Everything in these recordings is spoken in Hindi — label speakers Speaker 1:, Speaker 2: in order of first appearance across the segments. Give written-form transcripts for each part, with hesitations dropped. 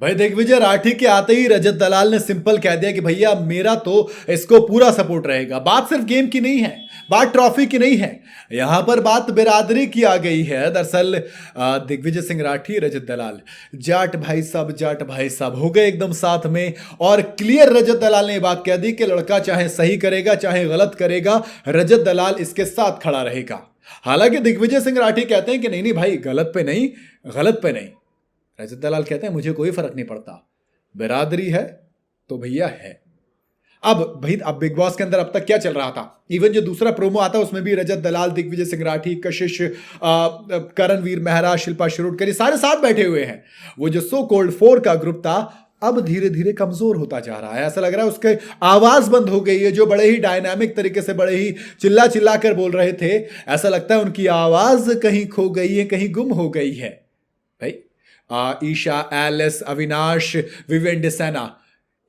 Speaker 1: भाई दिग्विजय राठी के आते ही रजत दलाल ने सिंपल कह दिया कि भैया मेरा तो इसको पूरा सपोर्ट रहेगा। बात सिर्फ गेम की नहीं है, बात ट्रॉफी की नहीं है, यहां पर बात बिरादरी की आ गई है। दरअसल दिग्विजय सिंह राठी, रजत दलाल, जाट भाई साहब हो गए एकदम साथ में। और क्लियर रजत दलाल ने बात कह दी कि लड़का चाहे सही करेगा चाहे गलत करेगा, रजत दलाल इसके साथ खड़ा रहेगा। हालांकि दिग्विजय सिंह राठी कहते हैं कि नहीं नहीं भाई, गलत पे नहीं, गलत पे नहीं। रजत दलाल कहते हैं मुझे कोई फर्क नहीं पड़ता, बिरादरी है तो भैया है। अब बिग बॉस के अंदर अब तक क्या चल रहा था, इवन जो दूसरा प्रोमो आता है उसमें भी रजत दलाल, दिग्विजय सिंह राठी, कशिश, करणवीर मेहरा, शिल्पा शिरोडकर, ये सारे साथ बैठे हुए हैं। वो जो सो कोल्ड 4 का ग्रुप था अब धीरे धीरे कमजोर होता जा रहा है। ऐसा लग रहा है उसके आवाज बंद हो गई है। जो बड़े ही डायनामिक तरीके से, बड़े ही चिल्ला चिल्ला कर बोल रहे थे, ऐसा लगता है उनकी आवाज कहीं खो गई है, कहीं गुम हो गई है। भाई ईशा, एलिस, अविनाश, विवेन डिसैना,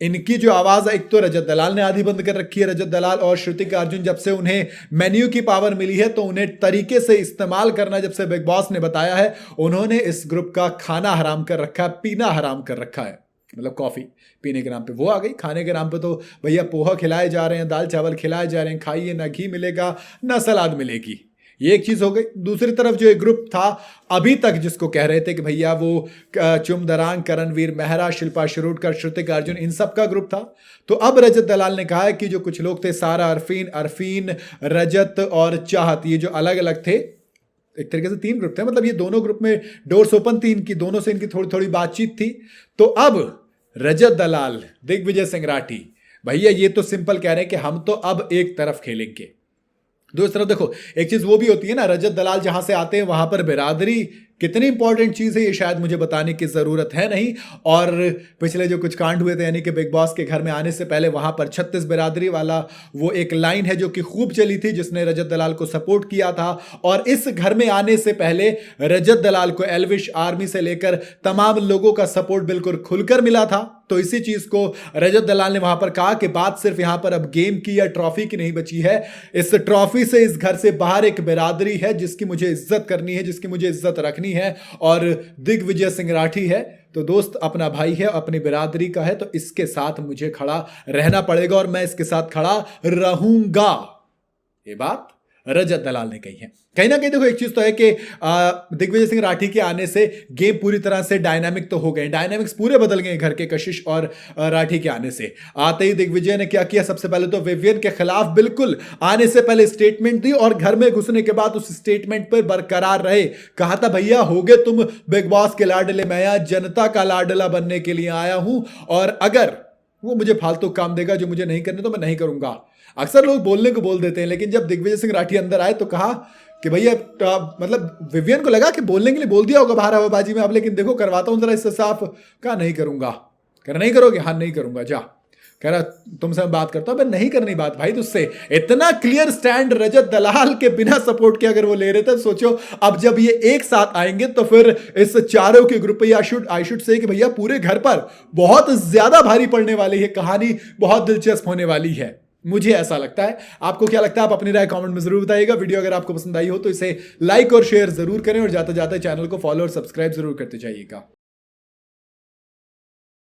Speaker 1: इनकी जो आवाज है, एक तो रजत दलाल ने आधी बंद कर रखी है। रजत दलाल और श्रुतिका अर्जुन, जब से उन्हें मेन्यू की पावर मिली है तो उन्हें तरीके से इस्तेमाल करना जब से बिग बॉस ने बताया है, उन्होंने इस ग्रुप का खाना हराम कर रखा है, पीना हराम कर रखा है। मतलब कॉफी पीने के नाम पे वो आ गई, खाने के नाम पे तो भैया पोहा खिलाए जा रहे हैं, दाल चावल खिलाए जा रहे हैं। खाइए, ना घी मिलेगा ना सलाद मिलेगी, ये एक चीज हो गई। दूसरी तरफ जो एक ग्रुप था अभी तक जिसको कह रहे थे कि भैया वो चुमदरांग, करणवीर मेहरा, शिल्पा शिरोडकर, श्रुतिका अर्जुन, इन सब का ग्रुप था। तो अब रजत दलाल ने कहा है कि जो कुछ लोग थे, सारा, अरफीन, रजत और चाहत, ये जो अलग अलग थे, एक तरीके से 3 ग्रुप थे, मतलब ये दोनों ग्रुप में डोर्स ओपन थी इनकी, दोनों से इनकी थोड़ी थोड़ी बातचीत थी। तो अब रजत दलाल, दिग्विजय सिंह राठी, भैया ये तो सिंपल कह रहे हैं कि हम तो अब एक तरफ खेलेंगे। दूसरी तरफ देखो, एक चीज वो भी होती है ना, रजत दलाल जहां से आते हैं वहां पर बिरादरी कितनी इंपॉर्टेंट चीज है, ये शायद मुझे बताने की जरूरत है नहीं। और पिछले जो कुछ कांड हुए थे, यानी कि बिग बॉस के घर में आने से पहले वहां पर 36 बिरादरी वाला वो एक लाइन है जो कि खूब चली थी, जिसने रजत दलाल को सपोर्ट किया था। और इस घर में आने से पहले रजत दलाल को एल्विश आर्मी से लेकर तमाम लोगों का सपोर्ट बिल्कुल खुलकर मिला था। तो इसी चीज को रजत दलाल ने वहां पर कहा कि बात सिर्फ यहां पर अब गेम की या ट्रॉफी की नहीं बची है, इस ट्रॉफी से, इस घर से बाहर एक बिरादरी है जिसकी मुझे इज्जत करनी है, जिसकी मुझे इज्जत रखनी है, और दिग्विजय सिंह राठी है। तो दोस्त अपना भाई है, अपनी बिरादरी का है, तो इसके साथ मुझे खड़ा रहना पड़ेगा और मैं इसके साथ खड़ा रहूंगा। ये बात रजत दलाल ने कही है। कहीं ना कहीं देखो, एक चीज तो है कि दिग्विजय सिंह राठी के आने से गेम पूरी तरह से डायनामिक तो हो गए, डायनामिक्स पूरे बदल गए घर के, कशिश और राठी के आने से। आते ही दिग्विजय ने क्या किया, सबसे पहले तो विवियन के खिलाफ बिल्कुल आने से पहले स्टेटमेंट दी, और घर में घुसने के बाद उस स्टेटमेंट पर बरकरार रहे। कहा था भैया होगे तुम बिग बॉस के लाडले, मैं यहां जनता का लाडला बनने के लिए आया हूं, और अगर वो मुझे फालतू काम देगा जो मुझे नहीं करने तो मैं नहीं करूंगा। अक्सर लोग बोलने को बोल देते हैं, लेकिन जब दिग्विजय सिंह राठी अंदर आए तो कहा कि भैया मतलब विवियन को लगा कि बोलने के लिए बोल दिया होगा बाहर हवाबाजी में, अब लेकिन देखो करवाता हूं जरा इससे साफ। कहा नहीं करूंगा। कह रहा नहीं करोगे, हाँ नहीं करूंगा, जा। कह रहा तुमसे मैं बात करता हूं, मैं नहीं करनी बात भाई तुझसे। इतना क्लियर स्टैंड रजत दलाल के बिना सपोर्ट के अगर वो ले रहे थे, सोचो अब जब ये एक साथ आएंगे तो फिर इस चारों के ग्रुप पे आई शुड से कि भैया पूरे घर पर बहुत ज्यादा भारी पड़ने वाली है, कहानी बहुत दिलचस्प होने वाली है। मुझे ऐसा लगता है। आपको क्या लगता है, आप अपनी राय कमेंट में जरूर बताइएगा। वीडियो अगर आपको पसंद आई हो तो इसे लाइक और शेयर जरूर करें, और जाते जाते चैनल को फॉलो और सब्सक्राइब जरूर करते जाइएगा।